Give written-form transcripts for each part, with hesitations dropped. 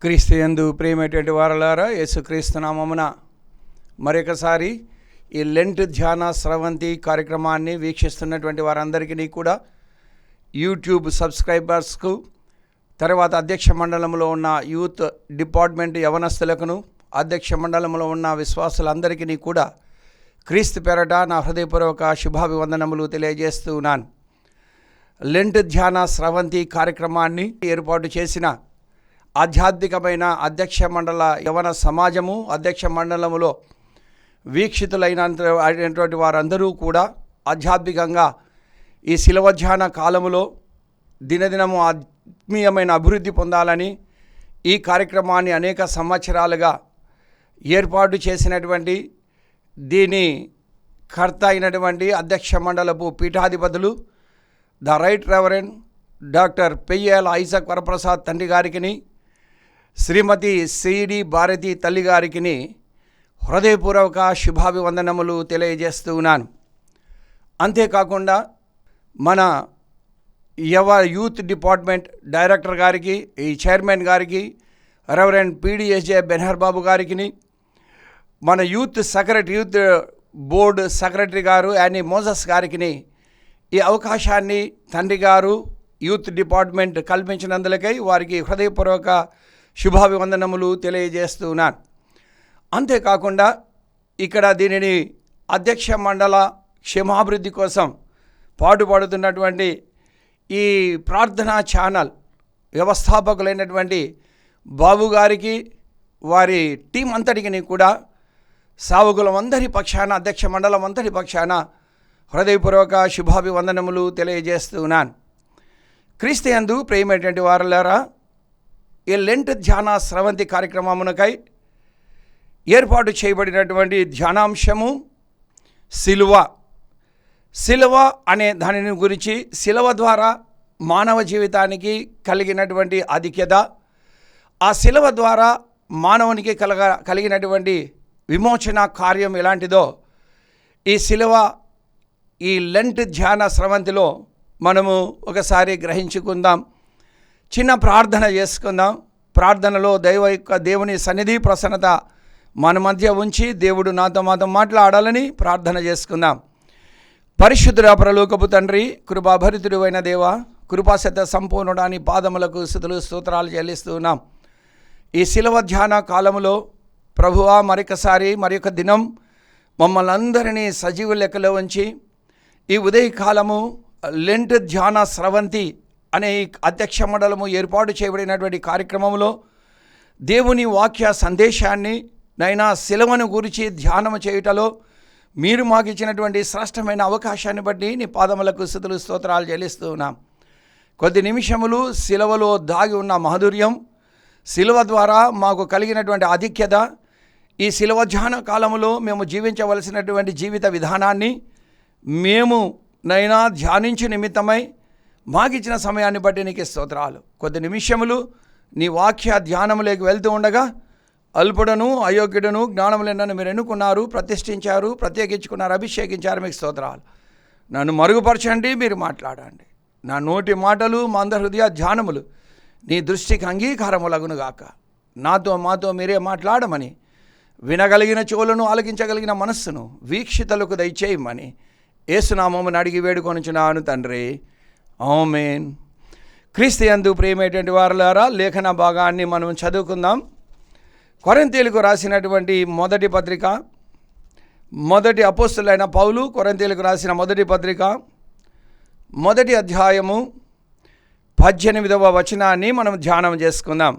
క్రీస్తు యందు ప్రియమైనటువంటి వారలారా, యేసుక్రీస్తు నామమున మరొకసారి ఈ లెంట్ ధ్యాన స్రవంతి కార్యక్రమాన్ని వీక్షిస్తున్నటువంటి వారందరికీ కూడా యూట్యూబ్ సబ్స్క్రైబర్స్కు, తర్వాత అధ్యక్ష మండలంలో ఉన్న యూత్ డిపార్ట్మెంట్ యవనస్తులకును, అధ్యక్ష మండలంలో ఉన్న విశ్వాసులందరికీ కూడా క్రీస్తు పేరట నా హృదయపూర్వక శుభాభివందనములు తెలియజేస్తూ ఉన్నాను. లెంట్ ధ్యాన స్రవంతి కార్యక్రమాన్ని ఏర్పాటు చేసిన ఆధ్యాత్మికమైన అధ్యక్ష మండల యవన సమాజము, అధ్యక్ష మండలములో వీక్షితులైనటువంటి వారందరూ కూడా ఆధ్యాత్మికంగా ఈ శిలువ ధ్యాన కాలములో దినదినము ఆత్మీయమైన అభివృద్ధి పొందాలని ఈ కార్యక్రమాన్ని అనేక సంవత్సరాలుగా ఏర్పాటు చేసినటువంటి దీని కర్త అయినటువంటి అధ్యక్ష మండలపు పీఠాధిపతులు the right reverend doctor Peyyela Isaac Varaprasad తండ్రి గారికి, శ్రీమతి సిడి భారతి తల్లి గారికి హృదయపూర్వక శుభాభివందనములు తెలియజేస్తూ ఉన్నాను. అంతేకాకుండా మన యూత్ డిపార్ట్మెంట్ డైరెక్టర్ గారికి, ఈ చైర్మన్ గారికి, రెవరెండ్ పిడిఎస్జే బెనహర్ బాబు గారికి, మన యూత్ బోర్డు సెక్రటరీ గారు యానీ మోజస్ గారికి ఈ అవకాశాన్ని తండ్రి గారు యూత్ డిపార్ట్మెంట్ కల్పించినందులకై వారికి హృదయపూర్వక శుభాభివందనములు తెలియజేస్తున్నాను. అంతేకాకుండా ఇక్కడ దీనిని అధ్యక్ష మండల క్షేమాభివృద్ధి కోసం పాటుపడుతున్నటువంటి ఈ ప్రార్థనా ఛానల్ వ్యవస్థాపకులైనటువంటి బాబు గారికి, వారి టీం అంతటికి కూడా సావుకులం అందరి పక్షాన, అధ్యక్ష మండలం అంతటి పక్షాన హృదయపూర్వక శుభాభివందనములు తెలియజేస్తున్నాను. క్రీస్తు యందు ప్రియమైనటువంటి వారలారా, ఈ లెంట్ ధ్యాన స్రవంతి కార్యక్రమమునకై ఏర్పాటు చేయబడినటువంటి ధ్యానాంశము సిలువ అనే దానిని గురించి, సిలువ ద్వారా మానవ జీవితానికి కలిగినటువంటి ఆధిక్యత, ఆ సిలువ ద్వారా మానవునికి కలిగినటువంటి విమోచన కార్యం ఎలాంటిదో ఈ సిలువ ఈ లెంట్ ధ్యాన స్రవంతిలో మనము ఒకసారి గ్రహించుకుందాం. చిన్న ప్రార్థన చేసుకుందాం. ప్రార్థనలో దేవుని సన్నిధి ప్రసన్నత మన మధ్య ఉంచి దేవుడు నాతో మాట్లాడాలని ప్రార్థన చేసుకుందాం. పరిశుద్ధుడ పరలోకపు తండ్రి, కృపాభరితుడు అయిన దేవ, కృపాసత్య సంపూర్ణుడాని పాదములకు స్తుతులు స్తోత్రాలు చెల్లిస్తున్నాం. ఈ శిలువ ధ్యాన కాలములో ప్రభువా మరొకసారి మరొక దినం మమ్మల్ని అందరినీ సజీవ లెక్కలో ఉంచి ఈ ఉదయకాలము లెంట్ ధ్యాన స్రవంతి అనే అధ్యక్ష మండలము ఏర్పాటు చేయబడినటువంటి కార్యక్రమంలో దేవుని వాక్య సందేశాన్ని నైనా సిలువను గురించి ధ్యానము చేయుటలో మీరు మాకు ఇచ్చినటువంటి శ్రేష్టమైన అవకాశాన్ని బట్టి నీ పాదములకు స్తుతులు స్తోత్రాలు చెల్లిస్తూ ఉన్నాం. కొద్ది నిమిషములు సిలువలో దాగి ఉన్న మాధుర్యం, సిలువ ద్వారా మాకు కలిగినటువంటి ఆధిక్యత, ఈ సిలువ ధ్యాన కాలములో మేము జీవించవలసినటువంటి జీవిత విధానాన్ని మేము నైనా ధ్యానించు నిమిత్తమై మాకిచ్చిన సమయాన్ని బట్టి నీకు స్తోత్రాలు. కొద్ది నిమిషములు నీ వాక్య ధ్యానములోకి వెళ్తూ ఉండగా అల్పుడను అయోగ్యుడను జ్ఞానములేనని మీరు ఎన్నుకున్నారు, ప్రతిష్ఠించారు, ప్రత్యేకించుకున్నారు, అభిషేకించారు. మీకు స్తోత్రాలు. నన్ను మరుగుపరచండి, మీరు మాట్లాడండి. నా నోటి మాటలు, మా అందరి హృదయ ధ్యానములు నీ దృష్టికి అంగీకారములగునుగాక. మాతో మీరే మాట్లాడమని, వినగలిగిన చెవులను, ఆలకించగలిగిన మనస్సును వీక్షితులకు దయచేయమని యేసునామమును అడిగి వేడుకొనుచున్నాను తండ్రి, ఆమేన్. క్రీస్తు యందు ప్రియమైనటువంటి వారలారా, లేఖన భాగాన్ని మనం చదువుకుందాం. కొరింథీయులకు రాసినటువంటి మొదటి పత్రిక, మొదటి అపోస్తలుడైన పౌలు కొరింథీయులకు రాసిన మొదటి పత్రిక, మొదటి అధ్యాయము 18వ వచనాన్ని మనం ధ్యానం చేసుకుందాం.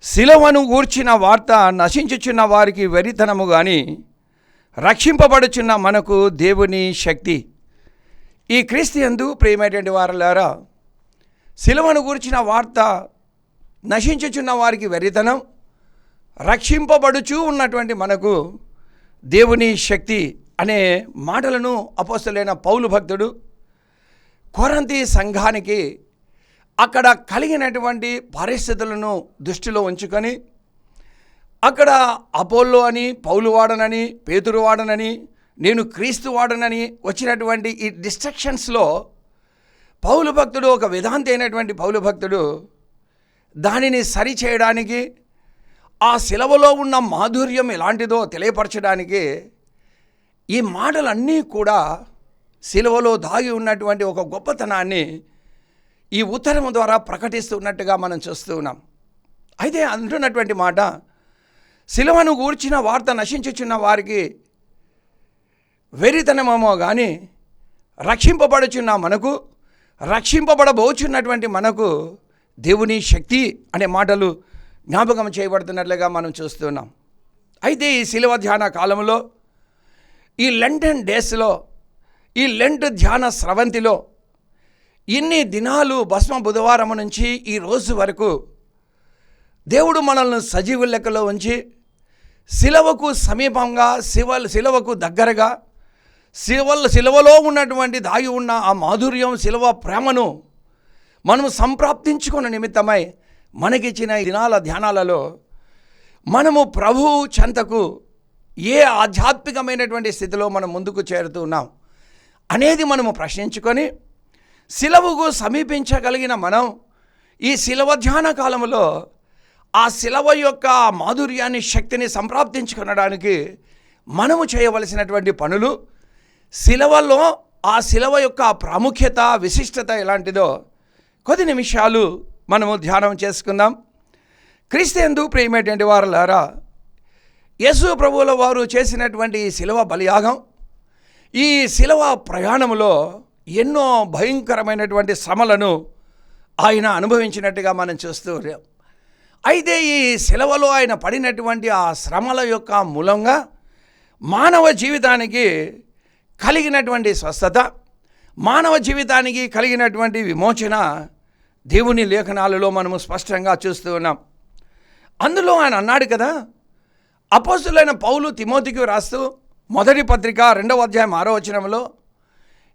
సిలువను గూర్చిన వార్త నశించుచున్న వారికి వెరితనము గాని రక్షింపబడుచున్న మనకు దేవుని శక్తి. ఈ క్రీస్తు యందు ప్రియమైనటువంటి వారలారా, సిలువను గూర్చిన వార్త నశించుచున్న వారికి వెరితనం, రక్షింపబడుచు ఉన్నటువంటి మనకు దేవుని శక్తి అనే మాటలను అపోస్తలుడైన పౌలు భక్తుడు కొరింథీ సంఘానికి అక్కడ కలిగినటువంటి పరిస్థితులను దృష్టిలో ఉంచుకొని, అక్కడ అపోల్లో అని, పౌలు వాడనని, పేతురు వాడనని, నేను క్రీస్తు వాడనని వచ్చినటువంటి ఈ డిస్ట్రక్షన్స్లో పౌలు భక్తుడు, ఒక వేదాంతి అయినటువంటి పౌలు భక్తుడు దానిని సరిచేయడానికి, ఆ శిలవలో ఉన్న మాధుర్యం ఎలాంటిదో తెలియపరచడానికి ఈ మాటలన్నీ కూడా శిలువలో దాగి ఉన్నటువంటి ఒక గొప్పతనాన్ని ఈ ఉత్తరం ద్వారా ప్రకటిస్తున్నట్టుగా మనం చూస్తూ ఉన్నాం. అయితే అంటున్నటువంటి మాట, శిలువను గూర్చిన వార్త నశించుచున్న వారికి వెరితనమేమో కానీ రక్షింపబడుచున్న మనకు, రక్షింపబడబోచున్నటువంటి మనకు దేవుని శక్తి అనే మాటలు జ్ఞాపకం చేయబడుతున్నట్లుగా మనం చూస్తున్నాం. అయితే ఈ శిలువ ధ్యాన కాలంలో, ఈ లెంటన్ డేస్లో, ఈ లెంట్ ధ్యాన స్రవంతిలో ఇన్ని దినాలు భస్మ బుధవారం నుంచి ఈ రోజు వరకు దేవుడు మనల్ని సజీవ లెక్కలో ఉంచి శిలువకు సమీపంగా, శిలువకు దగ్గరగా, శిలువలో ఉన్నటువంటి దాగి ఉన్న ఆ మాధుర్యం, శిలువ ప్రేమను మనం సంప్రాప్తించుకున్న నిమిత్తమై మనకిచ్చిన ఈ దినాల ధ్యానాలలో మనము ప్రభువు చెంతకు ఏ ఆధ్యాత్మికమైనటువంటి స్థితిలో మనం ముందుకు చేరుతున్నాం అనేది మనము ప్రశ్నించుకొని, శిలువకు సమీపించగలిగిన మనం ఈ శిలువ ధ్యాన కాలంలో ఆ శిలువ యొక్క మాధుర్యాన్ని, శక్తిని సంప్రాప్తించుకొనడానికి మనము చేయవలసినటువంటి పనులు, శిలువలో ఆ శిలువ యొక్క ప్రాముఖ్యత, విశిష్టత ఎలాంటిదో కొద్ది నిమిషాలు మనము ధ్యానం చేసుకుందాం. క్రీస్తుయందు ప్రియమైనటువంటి వారలారా, యేసు ప్రభువుల వారు చేసినటువంటి ఈ శిలువ బలియాగం, ఈ శిలువ ప్రయాణంలో ఎన్నో భయంకరమైనటువంటి శ్రమలను ఆయన అనుభవించినట్టుగా మనం చూస్తూ ఉన్నాం. అయితే ఈ శిలువలో ఆయన పడినటువంటి ఆ శ్రమల యొక్క మూలంగా మానవ జీవితానికి కలిగినటువంటి స్వస్థత, మానవ జీవితానికి కలిగినటువంటి విమోచన దేవుని లేఖనాలలో మనము స్పష్టంగా చూస్తూ ఉన్నాం. అందులో ఆయన అన్నాడు కదా, అపోస్తులైన పౌలు తిమోతికి రాస్తూ మొదటి పత్రిక 2వ అధ్యాయం 6వ వచనంలో,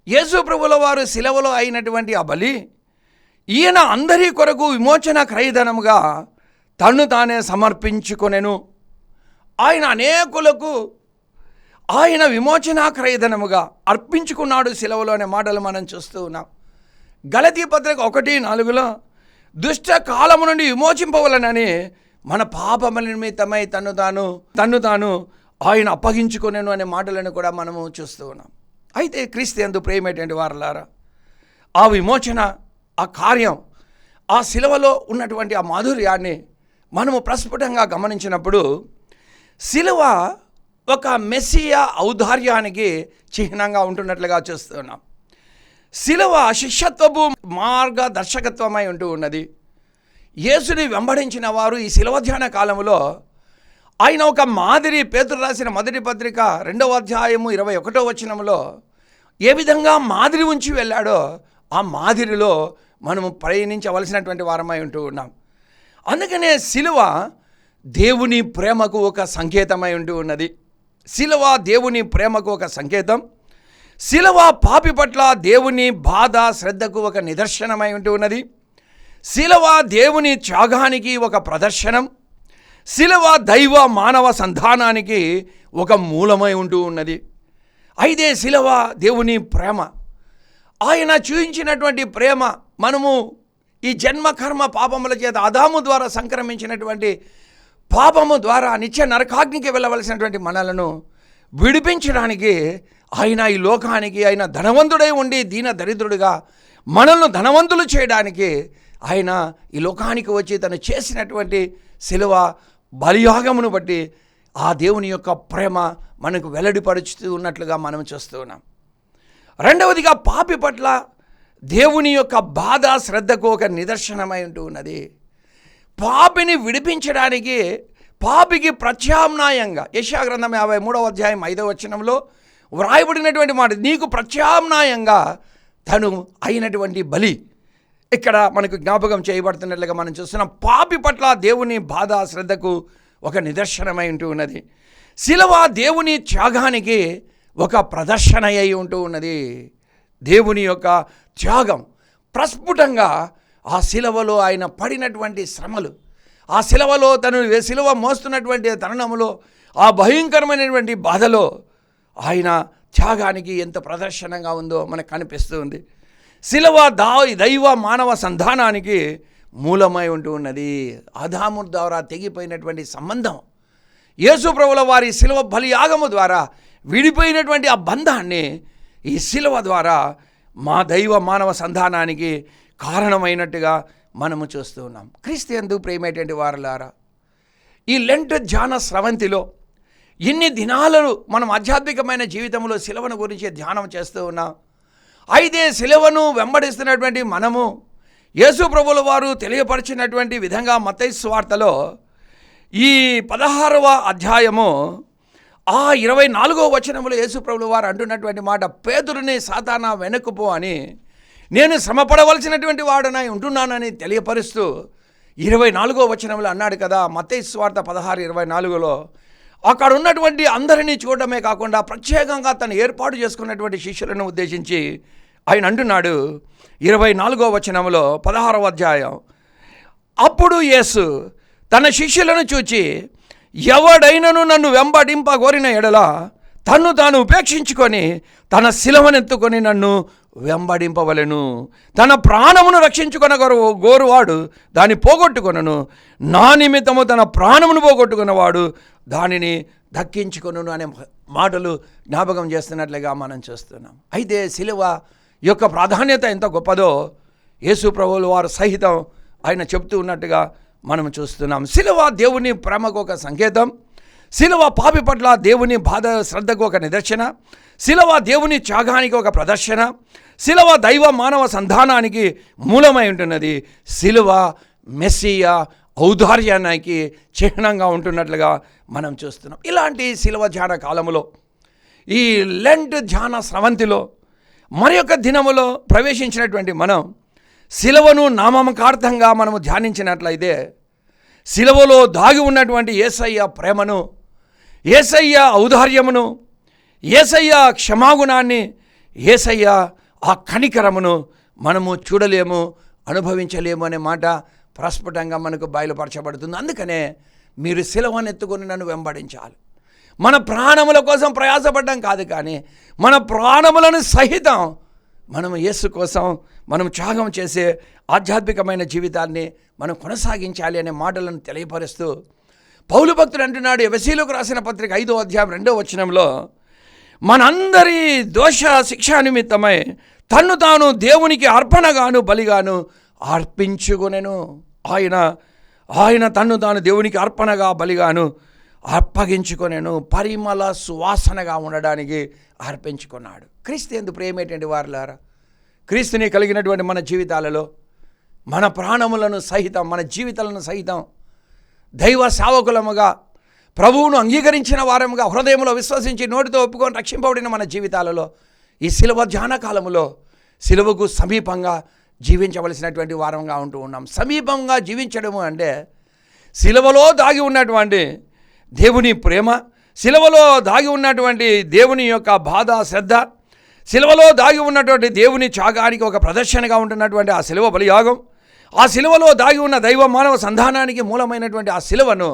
యేసు ప్రభుల వారు శిలువలో అయినటువంటి ఆ బలి ఈయన అందరి కొరకు విమోచన క్రయధనముగా తన్ను తానే సమర్పించుకొనెను. ఆయన అనేకులకు ఆయన విమోచన క్రయధనముగా అర్పించుకున్నాడు శిలువలో అనే మాటలు మనం చూస్తూ ఉన్నాం. గలతీ పత్రిక 1:4లో దుష్ట కాలము నుండి విమోచింపవలనని మన పాపముల నిమిత్తమై తన్ను తాను ఆయన అప్పగించుకొనెను అనే మాటలను కూడా మనము చూస్తూ ఉన్నాం. అయితే క్రీస్తుయందు ప్రియమైనటువంటి వారలారా, ఆ విమోచన, ఆ కార్యం, ఆ శిలువలో ఉన్నటువంటి ఆ మాధుర్యాన్ని మనము ప్రస్ఫుటంగా గమనించినప్పుడు శిలువ ఒక మెస్సియా ఔదార్యానికి చిహ్నంగా ఉంటున్నట్లుగా చూస్తున్నాం. శిలువ శిష్యత్వపు మార్గదర్శకత్వమై ఉంటూ ఉన్నది. యేసుని వెంబడించిన వారు ఈ శిలువ ధ్యాన కాలంలో ఆయన ఒక మాదిరి, పేతురు రాసిన మొదటి పత్రిక 2వ అధ్యాయము 21వ వచనంలో ఏ విధంగా మాదిరి ఉంచి వెళ్ళాడో ఆ మాదిరిలో మనము ప్రయాణించవలసినటువంటి వారమై ఉంటూ ఉన్నాం. అందుకనే శిలువ దేవుని ప్రేమకు ఒక సంకేతమై ఉంటూ ఉన్నది. శిలువ దేవుని ప్రేమకు ఒక సంకేతం. శిలువ పాపి పట్ల దేవుని బాధ, శ్రద్ధకు ఒక నిదర్శనమై ఉంటూ ఉన్నది. శిలువ దేవుని త్యాగానికి ఒక ప్రదర్శనం. శిలువ దైవ మానవ సంధానానికి ఒక మూలమై ఉంటూ ఉన్నది. అయితే శిలువ దేవుని ప్రేమ, ఆయన చూపించినటువంటి ప్రేమ, మనము ఈ జన్మ కర్మ పాపముల చేత ఆదాము ద్వారా సంక్రమించినటువంటి పాపము ద్వారా నిత్య నరకాగ్నికి వెళ్ళవలసినటువంటి మనలను విడిపించడానికి ఆయన ఈ లోకానికి, ఆయన ధనవంతుడై ఉండి దీన దరిద్రుడిగా మనల్ని ధనవంతులు చేయడానికి ఆయన ఈ లోకానికి వచ్చి తను చేసినటువంటి శిలువ బలియాగమును బట్టి ఆ దేవుని యొక్క ప్రేమ మనకు వెల్లడిపరుచుతూ ఉన్నట్లుగా మనం చూస్తూ ఉన్నాం. రెండవదిగా పాపి పట్ల దేవుని యొక్క బాధ, శ్రద్ధకు ఒక నిదర్శనమై ఉంటూ ఉన్నది. పాపిని విడిపించడానికి, పాపికి ప్రత్యామ్నాయంగా యెషయా గ్రంథం 53వ అధ్యాయం 5వ వచనంలో వ్రాయబడినటువంటి మాట, నీకు ప్రత్యామ్నాయంగా తను అయినటువంటి బలి ఇక్కడ మనకు జ్ఞాపకం చేయబడుతున్నట్లుగా మనం చూస్తున్నాం. పాపి పట్ల దేవుని బాధ, శ్రద్ధకు ఒక నిదర్శనమై ఉంటూ ఉన్నది. శిలువ దేవుని త్యాగానికి ఒక ప్రదర్శన అయి ఉంటూ ఉన్నది. దేవుని యొక్క త్యాగం ప్రస్ఫుటంగా ఆ శిలువలో ఆయన పడినటువంటి శ్రమలు, ఆ శిలువలో తను శిలువ మోస్తున్నటువంటి తరుణములో ఆ భయంకరమైనటువంటి బాధలో ఆయన త్యాగానికి ఎంత ప్రదర్శనంగా ఉందో మనకు కనిపిస్తూ ఉంది. శిలువ దైవ మానవ సంధానానికి మూలమై ఉంటూ ఉన్నది. ఆదాము ద్వారా తెగిపోయినటువంటి సంబంధం యేసు ప్రభుల వారి శిలువ బలియాగము ద్వారా విడిపోయినటువంటి ఆ బంధాన్ని ఈ శిలువ ద్వారా మా దైవ మానవ సంధానానికి కారణమైనట్టుగా మనము చూస్తూ ఉన్నాం. క్రీస్తు యందు ప్రియమైనటువంటి వారలారా, ఈ లెంట్ ధ్యాన స్రవంతిలో ఇన్ని దినాలు మనం ఆధ్యాత్మికమైన జీవితంలో శిలువను గురించి ధ్యానం చేస్తూ ఉన్నాం. అయితే శిలువను వెంబడిస్తున్నటువంటి మనము యేసు ప్రభుల వారు తెలియపరిచినటువంటి విధంగా మత్తయి సువార్తలో ఈ 16వ అధ్యాయము 24వ వచనంలో యేసు ప్రభుల వారు అంటున్నటువంటి మాట, పేతురుని సాతానా వెనక్కుపో అని నేను శ్రమపడవలసినటువంటి వాడనై ఉంటున్నానని తెలియపరుస్తూ 24వ వచనంలో అన్నాడు కదా. మత్తయి సువార్త 16:24లో అక్కడ ఉన్నటువంటి అందరినీ చూడడమే కాకుండా ప్రత్యేకంగా తను ఏర్పాటు చేసుకున్నటువంటి శిష్యులను ఉద్దేశించి ఆయన అంటున్నాడు 24వ వచనంలో 16వ అధ్యాయం, అప్పుడు యేసు తన శిష్యులను చూచి, ఎవడైనను నన్ను వెంబడింపగోరిన ఎడల తన్ను తాను ఉపేక్షించుకొని తన శిలువనెత్తుకొని నన్ను వెంబడింపవలెను. తన ప్రాణమును గోరువాడు దాన్ని పోగొట్టుకొనను, నా నిమిత్తము తన ప్రాణమును పోగొట్టుకున్నవాడు దానిని దక్కించుకొనును అనే మాటలు జ్ఞాపకం చేస్తున్నట్లుగా మనం చూస్తున్నాం. అయితే శిలువ యొక్క ప్రాధాన్యత ఎంత గొప్పదో యేసు ప్రభువుల వారు సహితం ఆయన చెప్తూ ఉన్నట్టుగా మనం చూస్తున్నాం. శిలువ దేవుని ప్రేమకు ఒక సంకేతం, శిలువ పాపి పట్ల దేవుని బాధ శ్రద్ధకు ఒక నిదర్శన, శిలువ దేవుని త్యాగానికి ఒక ప్రదర్శన, శిలువ దైవ మానవ సంధానానికి మూలమై ఉంటున్నది, శిలువ మెస్సియా ఔదార్యానికి చిహ్నంగా ఉంటున్నట్లుగా మనం చూస్తున్నాం. ఇలాంటి శిలువ ధ్యాన కాలములో ఈ లెంట్ ధ్యాన స్రవంతిలో మరి యొక్క దినములో ప్రవేశించినటువంటి మనం శిలువను నామకార్థంగా మనము ధ్యానించినట్లయితే శిలువలో దాగి ఉన్నటువంటి యేసయ్య ప్రేమను, యేసయ్య ఔదార్యమును, యేసయ్య క్షమాగుణాన్ని, యేసయ్య ఆ కనికరమును మనము చూడలేము, అనుభవించలేము అనే మాట ప్రస్ఫుటంగా మనకు బయలుపరచబడుతుంది. అందుకనే మీరు శిలువను ఎత్తుకొని నన్ను వెంబడించాలి. మన ప్రాణముల కోసం ప్రయాసపడ్డం కాదు, కానీ మన ప్రాణములను సహితం మనము యేసు కోసం మనం త్యాగం చేసే ఆధ్యాత్మికమైన జీవితాన్ని మనం కొనసాగించాలి అనే మాటలను తెలియపరుస్తూ పౌలు భక్తుడు అంటున్నాడు ఎఫెసీయులకు రాసిన పత్రిక 5వ అధ్యాయం 2వ వచనంలో, మనందరి దోష శిక్ష నిమిత్తమై తన్ను తాను దేవునికి అర్పణగాను బలిగాను అర్పించుకొనెను. ఆయన తన్ను తాను దేవునికి అర్పణగా బలిగాను అప్పగించుకొనెను, పరిమళ సువాసనగా ఉండడానికి అర్పించుకున్నాడు. క్రీస్తు యందు ప్రియమైనటువంటి వారలారా, క్రీస్తుని కలిగినటువంటి మన జీవితాలలో మన ప్రాణములను సహితం, మన జీవితాలను సహితం దైవ సేవకులముగా ప్రభువును అంగీకరించిన వారముగా హృదయంలో విశ్వసించి నోటితో ఒప్పుకొని రక్షింపబడిన మన జీవితాలలో ఈ శిలువ ధ్యాన కాలములో శిలువకు సమీపంగా జీవించవలసినటువంటి వారంగా ఉంటూ ఉన్నాం. సమీపంగా జీవించడము అంటే శిలువలో దాగి ఉన్నటువంటి దేవుని ప్రేమ, శిలువలో దాగి ఉన్నటువంటి దేవుని యొక్క బాధ శ్రద్ధ, శిలువలో దాగి ఉన్నటువంటి దేవుని త్యాగానికి ఒక ప్రదర్శనగా ఉంటున్నటువంటి ఆ శిలువ బలియాగం, ఆ శిలువలో దాగి ఉన్న దైవ మానవ సంధానానికి మూలమైనటువంటి ఆ శిలువను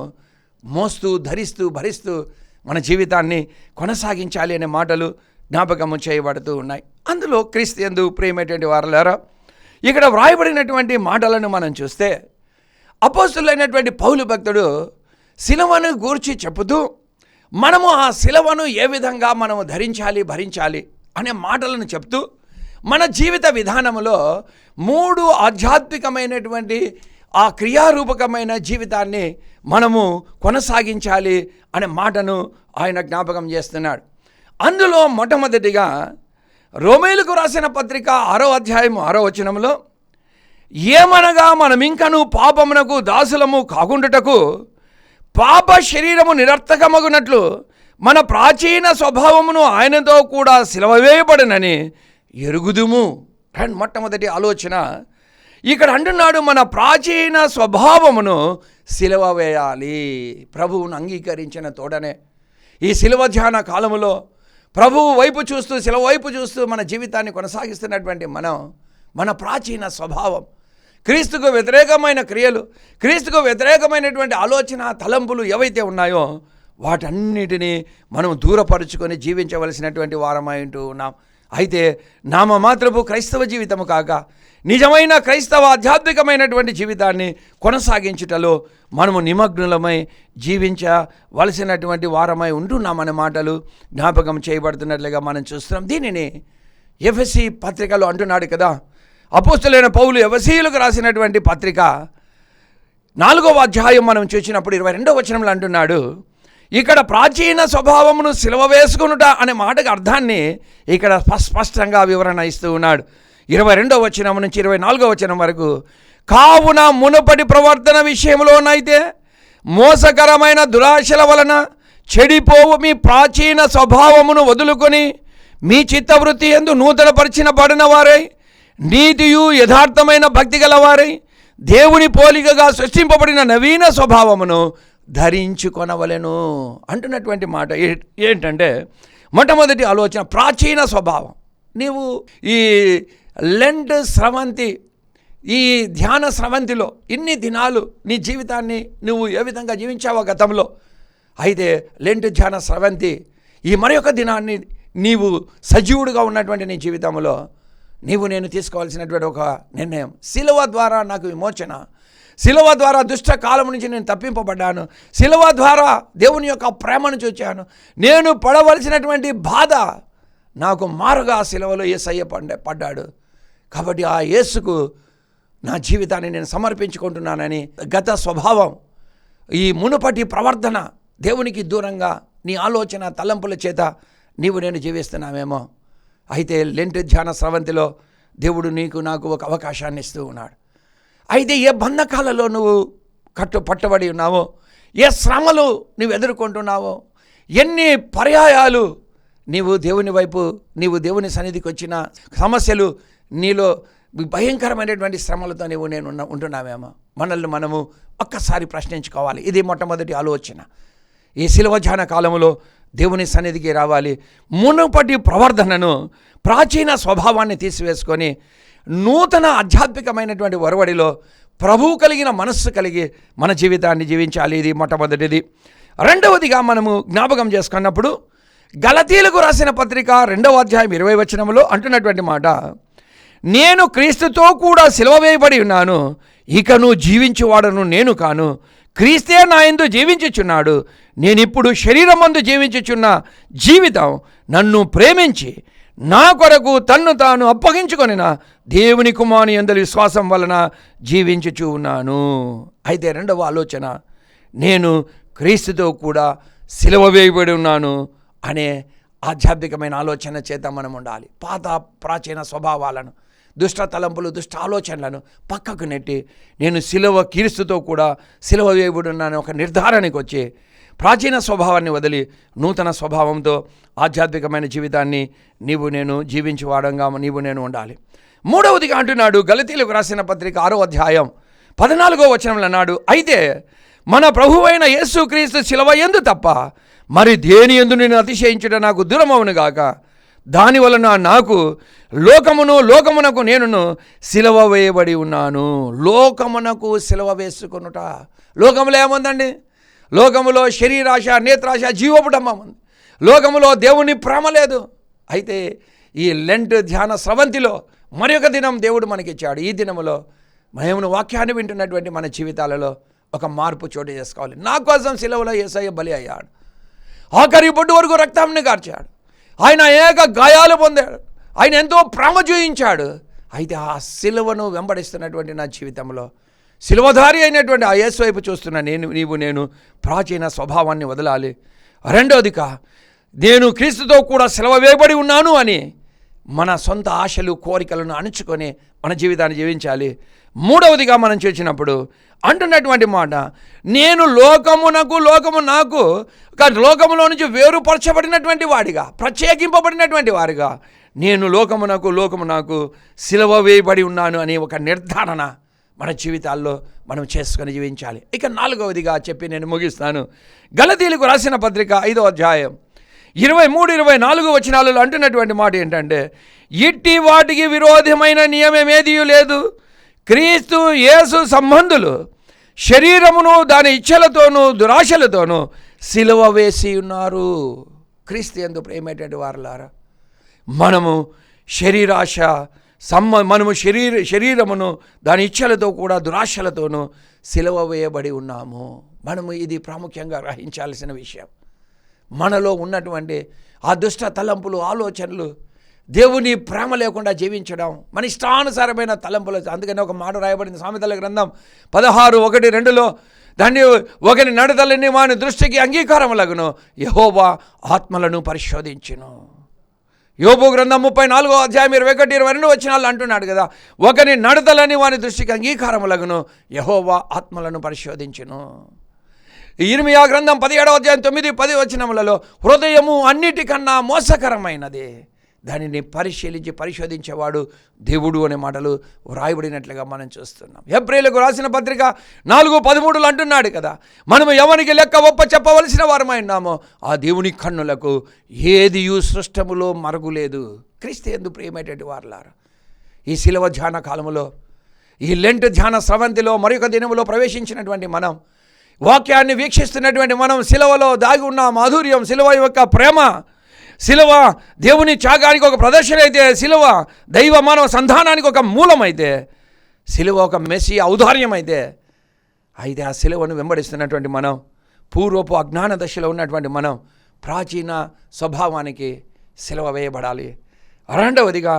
మోస్తూ ధరిస్తూ భరిస్తూ మన జీవితాన్ని కొనసాగించాలి అనే మాటలు జ్ఞాపకము చేయబడుతూ ఉన్నాయి. అందులో క్రీస్తు యందు ప్రియమైనటువంటి వారలారా, ఇక్కడ వ్రాయబడినటువంటి మాటలను మనం చూస్తే అపోస్తలుడైనటువంటి పౌలు భక్తుడు శిలువను గూర్చి చెబుతూ మనము ఆ శిలువను ఏ విధంగా మనము ధరించాలి భరించాలి అనే మాటలను చెప్తూ మన జీవిత విధానంలో 3 ఆధ్యాత్మికమైనటువంటి ఆ క్రియారూపకమైన జీవితాన్ని మనము కొనసాగించాలి అనే మాటను ఆయన జ్ఞాపకం చేస్తున్నాడు. అందులో మొట్టమొదటిగా రోమీయులకు రాసిన పత్రిక 6వ అధ్యాయం 6వ వచనంలో, ఏమనగా మనమింకను పాపమునకు దాసులము కాకుండుటకు పాప శరీరము నిరర్థకమగునట్లు మన ప్రాచీన స్వభావమును ఆయనతో కూడా సిలువ వేయబడినని ఎరుగుదుము. అండ్ మొట్టమొదటి ఆలోచన ఇక్కడ అంటున్నాడు, మన ప్రాచీన స్వభావమును సిలువ వేయాలి. ప్రభువును అంగీకరించిన తోడనే ఈ సిలువ ధ్యాన కాలములో ప్రభువు వైపు చూస్తూ, సిలువ వైపు చూస్తూ మన జీవితాన్ని కొనసాగిస్తున్నటువంటి మన ప్రాచీన స్వభావం, క్రీస్తుకు వ్యతిరేకమైన క్రియలు, క్రీస్తుకు వ్యతిరేకమైనటువంటి ఆలోచన తలంపులు ఏవైతే ఉన్నాయో వాటన్నిటినీ మనం దూరపరుచుకొని జీవించవలసినటువంటి వారమై ఉంటూ ఉన్నాం. అయితే నామమాత్రపు క్రైస్తవ జీవితము కాక నిజమైన క్రైస్తవ ఆధ్యాత్మికమైనటువంటి జీవితాన్ని కొనసాగించుటలో మనము నిమగ్నులమై జీవించవలసినటువంటి వారమై ఉంటున్నామనే మాటలు జ్ఞాపకం చేయబడుతున్నట్లుగా మనం చూస్తున్నాం. దీనిని ఎఫెసీ పత్రికలో అంటున్నాడు కదా, అపోస్తలుడైన పౌలు ఎఫెసీయులకు రాసినటువంటి పత్రిక 4వ అధ్యాయం మనం చూసినప్పుడు 22వ వచనంలో అంటున్నాడు, ఇక్కడ ప్రాచీన స్వభావమును సిలువ వేసుకునుట అనే మాటకు అర్థాన్ని ఇక్కడ స్పష్టంగా వివరణ ఇస్తూ ఉన్నాడు. 22వ వచనం నుంచి 24వ వచనం వరకు, కావున మునుపటి ప్రవర్తన విషయంలోనైతే మోసకరమైన దురాశల వలన చెడిపోవు మీ ప్రాచీన స్వభావమును వదులుకొని మీ చిత్తవృత్తి యందు నూతనపరిచిన పడిన వారై నీతియు యథార్థమైన భక్తి గలవారై దేవుని పోలికగా సృష్టింపబడిన నవీన స్వభావమును ధరించుకొనవలెను అంటున్నటువంటి మాట ఏంటంటే, మొట్టమొదటి ఆలోచన ప్రాచీన స్వభావం. నీవు ఈ లెంట్ స్రవంతి, ఈ ధ్యాన స్రవంతిలో ఇన్ని దినాలు నీ జీవితాన్ని నువ్వు ఏ విధంగా జీవించావో గతంలో, అయితే లెంట్ ధ్యాన స్రవంతి ఈ మరొక దినాన్ని నీవు సజీవుడుగా ఉన్నటువంటి నీ జీవితంలో నీవు నేను తీసుకోవాల్సినటువంటి ఒక నిర్ణయం. శిలువ ద్వారా నాకు విమోచన, శిలువ ద్వారా దుష్ట కాలం నుంచి నేను తప్పింపబడ్డాను, శిలువ ద్వారా దేవుని యొక్క ప్రేమను చూచాను, నేను పడవలసినటువంటి బాధ నాకు మారుగా శిలువలో యేసయ్య పడ్డాడు, కాబట్టి ఆ యేసుకు నా జీవితాన్ని నేను సమర్పించుకుంటున్నానని గత స్వభావం, ఈ మునుపటి ప్రవర్తన దేవునికి దూరంగా నీ ఆలోచన తలంపుల చేత నీవు నేను జీవిస్తున్నామేమో. అయితే లెంట్ ధ్యాన స్రవంతిలో దేవుడు నీకు నాకు ఒక అవకాశాన్ని ఇస్తూ ఉన్నాడు. అయితే ఏ బంధకాలలో నువ్వు పట్టబడి ఉన్నావో, ఏ శ్రమలు నువ్వు ఎదుర్కొంటున్నావో, ఎన్ని పర్యాయాలు నీవు దేవుని వైపు, నీవు దేవుని సన్నిధికి వచ్చిన సమస్యలు, నీలో భయంకరమైనటువంటి శ్రమలతో నీవు నేను ఉంటున్నామేమో. మనల్ని మనము ఒక్కసారి ప్రశ్నించుకోవాలి. ఇది మొట్టమొదటి ఆలోచన. ఈ శిలువ ధ్యాన కాలంలో దేవుని సన్నిధికి రావాలి. మునుపటి ప్రవర్తనను, ప్రాచీన స్వభావాన్ని తీసివేసుకొని నూతన ఆధ్యాత్మికమైనటువంటి ఒరవడిలో ప్రభువు కలిగిన మనస్సు కలిగి మన జీవితాన్ని జీవించాలి. ఇది మొట్టమొదటిది. రెండవదిగా మనము జ్ఞాపకం చేసుకున్నప్పుడు గలతీయులకు రాసిన పత్రిక 2వ అధ్యాయం 20వ వచనంలో అంటున్నటువంటి మాట, నేను క్రీస్తుతో కూడా సిలువ వేయబడి ఉన్నాను, ఇకను జీవించువాడను నేను కాను, క్రీస్తే నా యందు జీవించుచున్నాడు, నేనిప్పుడు శరీరమందు జీవించుచున్న జీవితం నన్ను ప్రేమించి నా కొరకు తన్ను తాను అప్పగించుకొనిన దేవుని కుమారుని యందు విశ్వాసం వలన జీవించుచూ ఉన్నాను. అయితే రెండవ ఆలోచన, నేను క్రీస్తుతో కూడా సిలువ వేయబడి ఉన్నాను అనే ఆధ్యాత్మికమైన ఆలోచన చేత మనం ఉండాలి. పాత ప్రాచీన స్వభావాలను, దుష్ట తలంపులు, దుష్ట ఆలోచనలను పక్కకు నెట్టి నేను క్రీస్తుతో కూడా సిలువ వేయబడి ఉన్నాను ఒక నిర్ధారణకు వచ్చి ప్రాచీన స్వభావాన్ని వదిలి నూతన స్వభావంతో ఆధ్యాత్మికమైన జీవితాన్ని నీవు నేను జీవించేవాడంగా నీవు నేను ఉండాలి. మూడవదిగా అంటున్నాడు గలతీయులకు రాసిన పత్రిక 6వ అధ్యాయం 14వ వచనంలో అన్నాడు, అయితే మన ప్రభువైన యేసుక్రీస్తు సిలువ యందు తప్ప మరి దేని యందు నేను అతిశయించుట నాకు దూరమవును గాక, దానివలన నాకు లోకమునకు నేనును సిలువ వేయబడి ఉన్నాను. లోకమునకు సిలువ వేసుకొనుట. లోకములో ఏముందండి? లోకములో శరీరాశ, నేత్రాశ, జీవపుటంబం ఉంది. లోకములో దేవుని ప్రేమ లేదు. అయితే ఈ లెంట్ ధ్యాన స్రవంతిలో మరి ఒక దినం దేవుడు మనకిచ్చాడు. ఈ దినములో మేము వాక్యాన్ని వింటున్నటువంటి మన జీవితాలలో ఒక మార్పు చోటు చేసుకోవాలి. నా కోసం సిలువలో యేసయ్య బలి అయ్యాడు, ఆఖరి బొడ్డు వరకు రక్తాన్ని కార్చాడు, ఆయన అనేక గాయాలు పొందాడు, ఆయన ఎంతో ప్రేమ చూయించాడు. అయితే ఆ సిలువను వెంబడిస్తున్నటువంటి నా జీవితంలో సిలువధారి అయినటువంటి ఆ యేసు వైపు చూస్తున్న నేను ప్రాచీన స్వభావాన్ని వదలాలి. రెండవదిగా నేను క్రీస్తుతో కూడా సిలువ వేయబడి ఉన్నాను అని మన సొంత ఆశలు, కోరికలను అణుచుకొని మన జీవితాన్ని జీవించాలి. మూడవదిగా మనం చూసినప్పుడు అంటున్నటువంటి మాట, నేను లోకము నాకు లోకములో నుంచి వేరుపరచబడినటువంటి వాడిగా, ప్రత్యేకింపబడినటువంటి వారిగా నేను లోకము నాకు సిలువ వేయబడి ఉన్నాను అనే ఒక నిర్ధారణ మన జీవితాల్లో మనం చేసుకొని జీవించాలి. ఇక నాలుగవదిగా చెప్పి నేను ముగిస్తాను. గలతీయులకు రాసిన పత్రిక 5వ అధ్యాయం 23-24 వచనాలలో అంటున్నటువంటి మాట ఏంటంటే, ఇట్టి వాటికి విరోధమైన నియమమేదీ లేదు, క్రీస్తు యేసు సంబంధులు శరీరమును దాని ఇచ్ఛలతోనూ దురాశలతోనూ సిలువ వేసి ఉన్నారు. క్రీస్తు యందు ప్రేమేటువంటి వారలారా, మనము శరీరాశ మనము శరీరమును దాని ఇచ్చలతో కూడా దురాశలతోనూ సిలువ వేయబడి ఉన్నాము. మనము ఇది ప్రాముఖ్యంగా గ్రహించాల్సిన విషయం. మనలో ఉన్నటువంటి ఆ దుష్ట తలంపులు, ఆలోచనలు, దేవుని ప్రేమ లేకుండా జీవించడం, మన ఇష్టానుసారమైన తలంపులు. అందుకని ఒక మాట రాయబడింది సామెతల గ్రంథం 16:1-2లో, దాన్ని ఒకరి నడతలని వాని దృష్టికి అంగీకారములగును, యెహోవా ఆత్మలను పరిశోధించును. యోబు గ్రంథం 34:21-22 అంటున్నాడు కదా, ఒకని నడతలని వాని దృష్టికి అంగీకారములగును, యెహోవా ఆత్మలను పరిశోధించును. ఇర్మియా గ్రంథం 17:9-10 హృదయము అన్నిటికన్నా మోసకరమైనది, దానిని పరిశోధించేవాడు దేవుడు అనే మాటలు వ్రాయబడినట్లుగా మనం చూస్తున్నాం. హెబ్రీయులకు రాసిన పత్రిక 4:13 అంటున్నాడు కదా, మనము ఎవరికి లెక్క ఒప్ప చెప్పవలసిన వారమై ఉన్నామో ఆ దేవుని కన్నులకు ఏదియు సృష్టములో మరుగులేదు. క్రీస్తు యందు ప్రియమైనటువంటి వారలారా, ఈ శిలువ ధ్యాన కాలములో, ఈ లెంట్ ధ్యాన స్రవంతిలో మరొక దినములో ప్రవేశించినటువంటి మనం, వాక్యాన్ని వీక్షిస్తున్నటువంటి మనం, శిలువలో దాగి ఉన్న మాధుర్యం, శిలువ యొక్క ప్రేమ, శిలువ దేవుని త్యాగానికి ఒక ప్రదర్శన అయితే, శిలువ దైవ మానవ సంధానానికి ఒక మూలమైతే, శిలువ ఒక మెస్సియా ఔదార్యం అయితే ఆ శిలువను వెంబడిస్తున్నటువంటి మనం, పూర్వపు అజ్ఞాన దశలో ఉన్నటువంటి మనం ప్రాచీన స్వభావానికి శిలువ వేయబడాలి. రెండవదిగా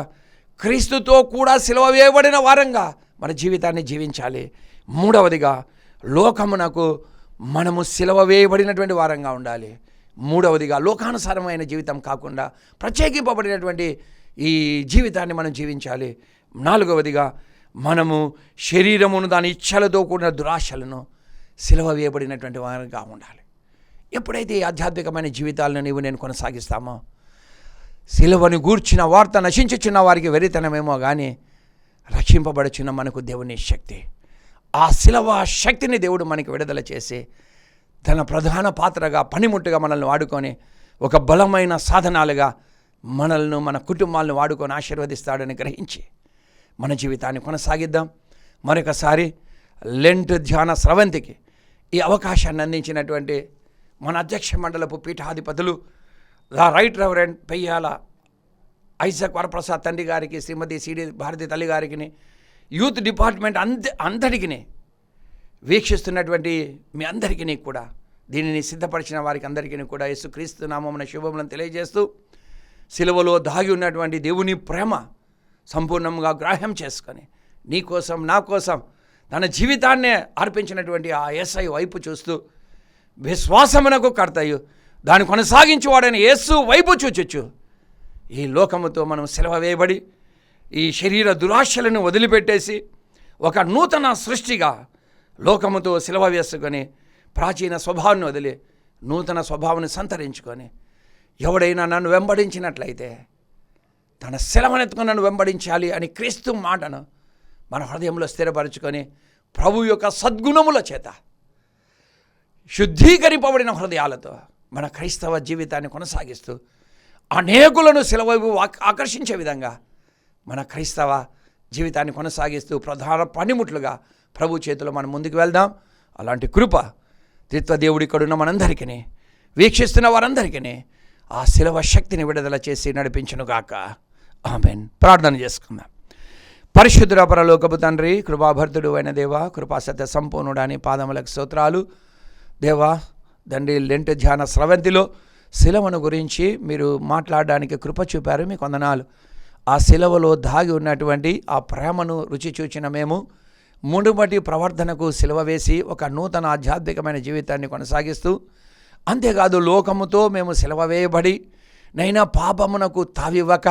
క్రీస్తుతో కూడా శిలువ వేయబడిన వారంగా మన జీవితాన్ని జీవించాలి. మూడవదిగా లోకమునకు మనము శిలువ వేయబడినటువంటి వారంగా ఉండాలి. మూడవదిగా లోకానుసారమైన జీవితం కాకుండా ప్రత్యేకింపబడినటువంటి ఈ జీవితాన్ని మనం జీవించాలి. నాలుగవదిగా మనము శరీరమును దాని ఇచ్చలతో కూడిన దురాశలను శిలువ వేయబడినటువంటి వారంగా ఉండాలి. ఎప్పుడైతే ఈ ఆధ్యాత్మికమైన జీవితాలను నేను కొనసాగిస్తామో, శిలువను గూర్చిన వార్త నశించుచున్న వారికి వెరితనమేమో కానీ రక్షింపబడుచున్న మనకు దేవుని శక్తి, ఆ శిలువ శక్తిని దేవుడు మనకి విడుదల చేసి తన ప్రధాన పాత్రగా, పనిముట్టుగా మనల్ని వాడుకొని ఒక బలమైన సాధనాలుగా మనల్ని, మన కుటుంబాలను వాడుకొని ఆశీర్వదిస్తాడని గ్రహించి మన జీవితాన్ని కొనసాగిద్దాం. మరొకసారి లెంట్ ధ్యాన స్రవంతికి ఈ అవకాశాన్ని అందించినటువంటి మన అధ్యక్ష మండలపు పీఠాధిపతులు right reverend Peyyala Isaac Varaprasad తండ్రి గారికి, శ్రీమతి సిడి భారతి తల్లి గారికి, యూత్ డిపార్ట్మెంట్ అంతటికి, వీక్షిస్తున్నటువంటి మీ అందరికీ కూడా, దీనిని సిద్ధపరిచిన వారికి అందరికీ కూడా యేసుక్రీస్తు నామమున శుభములను తెలియజేస్తూ, సిలువలో దాగి ఉన్నటువంటి దేవుని ప్రేమ సంపూర్ణంగా గ్రాహ్యం చేసుకొని నీ కోసం, నా కోసం తన జీవితాన్నే అర్పించినటువంటి ఆ యేసయ్య వైపు చూస్తూ, విశ్వాసమునకు కర్తయు దాన్ని కొనసాగించేవాడైన యేసు వైపు చూచొచ్చు ఈ లోకముతో మనం సిలువ వేయబడి ఈ శరీర దురాశలను వదిలిపెట్టేసి ఒక నూతన సృష్టిగా లోకముతో సిలువ వేసుకొని ప్రాచీన స్వభావాన్ని వదిలి నూతన స్వభావాన్ని సంతరించుకొని, ఎవడైనా నన్ను వెంబడించినట్లయితే తన సిలువనెత్తుకొని నన్ను వెంబడించాలి అని క్రీస్తు మాటను మన హృదయంలో స్థిరపరచుకొని, ప్రభు యొక్క సద్గుణముల చేత శుద్ధీకరింపబడిన హృదయాలతో మన క్రైస్తవ జీవితాన్ని కొనసాగిస్తూ అనేకులను సిలువ వైపు ఆకర్షించే విధంగా మన క్రైస్తవ జీవితాన్ని కొనసాగిస్తూ ప్రధాన పనిముట్లుగా ప్రభు చేతిలో మనం ముందుకు వెళ్దాం. అలాంటి కృప త్రిత్వ దేవుడి ఇక్కడున్న మనందరికీ, వీక్షిస్తున్న వారందరికీ ఆ శిలువ శక్తిని విడుదల చేసి నడిపించునుగాక. ఆమేన్. ప్రార్థన చేసుకుందాం. పరిశుద్ధుడ పరలోకపు తండ్రి, కృపాభర్తుడు అయిన దేవా, కృపాసత్య సంపూర్ణుడాని పాదములకు స్తోత్రాలు. దేవా తండ్రి, లెంట్ ధ్యాన స్రవంతిలో శిలువను గురించి మీరు మాట్లాడడానికి కృప చూపారు, మీకు వందనాలు. ఆ శిలువలో దాగి ఉన్నటువంటి ఆ ప్రేమను రుచి చూచిన మేము మునుపటి ప్రవర్తనకు సిలువ వేసి ఒక నూతన ఆధ్యాత్మికమైన జీవితాన్ని కొనసాగిస్తూ, అంతేకాదు లోకముతో మేము సిలువ వేయబడి నైనా పాపమునకు తావివ్వక,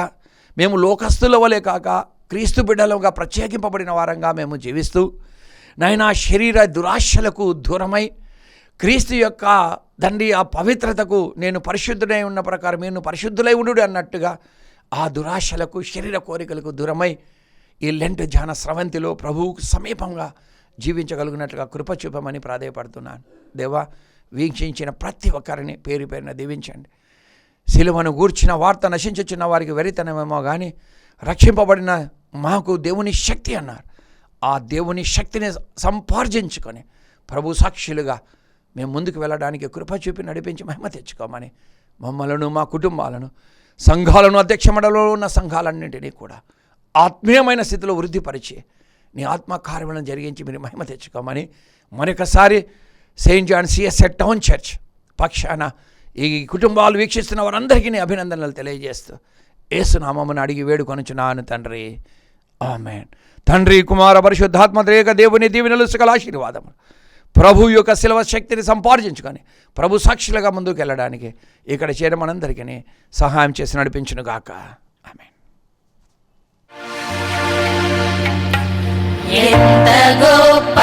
మేము లోకస్తుల వలె కాక క్రీస్తు బిడ్డలుగా ప్రత్యేకింపబడిన వారంగా మేము జీవిస్తూ, నైనా శరీర దురాశలకు దూరమై క్రీస్తు యొక్క తండ్రి ఆ పవిత్రతకు, నేను పరిశుద్ధుడై ఉన్న ప్రకారం నేను పరిశుద్ధులై ఉండు అన్నట్టుగా ఆ దురాశలకు, శరీర కోరికలకు దూరమై ఈ లెంట్ ధ్యాన స్రవంతిలో ప్రభువుకు సమీపంగా జీవించగలిగినట్లుగా కృప చూపమని ప్రాధేయపడుతున్నాను. దేవా, వీక్షించిన ప్రతి ఒక్కరిని పేరు పేరున దీవించండి. సిలువను గూర్చిన వార్త నశించుచున్న వారికి వెరితనమేమో కానీ రక్షింపబడిన మాకు దేవుని శక్తి అన్నారు. ఆ దేవుని శక్తిని సంపార్జించుకొని ప్రభు సాక్షులుగా మేము ముందుకు వెళ్ళడానికి కృప చూపి నడిపించి మహిమ తెచ్చుకోమని మమ్మలను, మా కుటుంబాలను సంఘాలను, అధ్యక్ష మండలిలో ఉన్న సంఘాలన్నింటినీ కూడా ఆత్మీయమైన స్థితిలో వృద్ధిపరిచి నీ ఆత్మ కార్యములను జరిగించి మీరు మహిమ తెచ్చుకోమని మరొకసారి Saint John CSI town church పక్షాన ఈ కుటుంబాలు వీక్షిస్తున్న వారందరికీ నీ అభినందనలు తెలియజేస్తూ యేసునామమున అడిగి వేడుకొనుచున్నాను తండ్రి, ఆమేన్. తండ్రి, కుమార, పరిశుద్ధాత్మ త్రియేక దేవుని దీవెనలు, సకల ఆశీర్వాదములు ప్రభు యొక్క శిలువ శక్తిని సంపాదించుకొని ప్రభు సాక్షులుగా ముందుకు వెళ్ళడానికి ఇక్కడ చేరి మనందరికీ సహాయం చేసి నడిపించును గాక. ఆమేన్. ఎంత గొప్ప